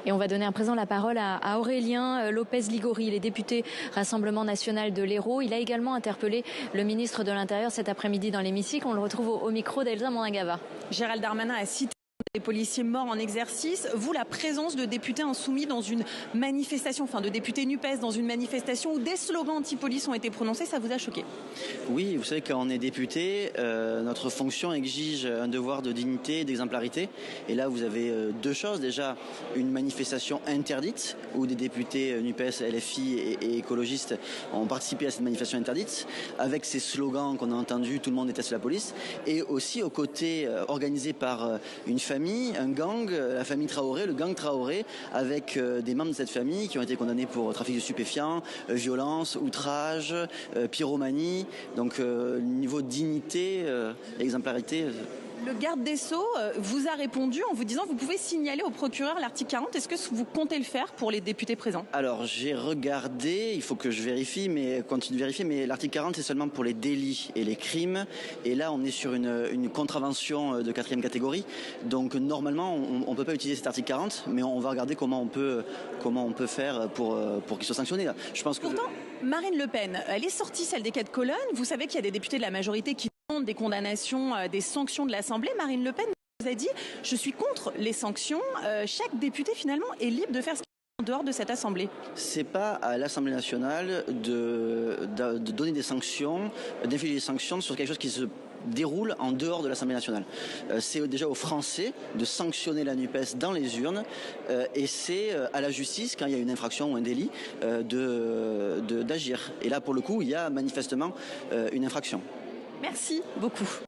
Et on va donner à présent la parole à Aurélien Lopez-Ligori, il est député Rassemblement national de l'Hérault. Il a également interpellé le ministre de l'Intérieur cet après-midi dans l'hémicycle. On le retrouve au micro d'Elsa Moingava. Gérald Darmanin a cité des policiers morts en exercice. Vous, la présence de députés insoumis dans une manifestation, enfin de députés NUPES dans une manifestation où des slogans anti-police ont été prononcés, ça vous a choqué? Oui, vous savez, quand on est député, notre fonction exige un devoir de dignité et d'exemplarité. Et là, vous avez deux choses. Déjà, une manifestation interdite, où des députés NUPES, LFI et écologistes ont participé à cette manifestation interdite, avec ces slogans qu'on a entendus, tout le monde déteste la police, et aussi aux côtés organisés par une famille, un gang, la famille Traoré, le gang Traoré, avec des membres de cette famille qui ont été condamnés pour trafic de stupéfiants, violence, outrage, pyromanie. Donc niveau de dignité et exemplarité. Le garde des Sceaux vous a répondu en vous disant que vous pouvez signaler au procureur l'article 40. Est-ce que vous comptez le faire pour les députés présents? Alors j'ai regardé, il faut que je vérifie, mais continue de vérifier, mais l'article 40 c'est seulement pour les délits et les crimes. Et là on est sur une contravention de 4e catégorie. Donc normalement on ne peut pas utiliser cet article 40, mais on va regarder comment on peut faire pour qu'il soit sanctionné. Là. Je pense que... Pourtant, Marine Le Pen, elle est sortie celle des 4 colonnes. Vous savez qu'il y a des députés de la majorité qui demandent des condamnations, des sanctions de l'Assemblée. Marine Le Pen vous a dit « Je suis contre les sanctions ». Chaque député finalement est libre de faire ce qu'il veut en dehors de cette Assemblée. C'est pas à l'Assemblée nationale de donner des sanctions, d'infliger des sanctions sur quelque chose qui se déroule en dehors de l'Assemblée nationale. C'est déjà aux Français de sanctionner la NUPES dans les urnes et c'est à la justice, quand il y a une infraction ou un délit, d'agir. Et là, pour le coup, il y a manifestement une infraction. Merci beaucoup.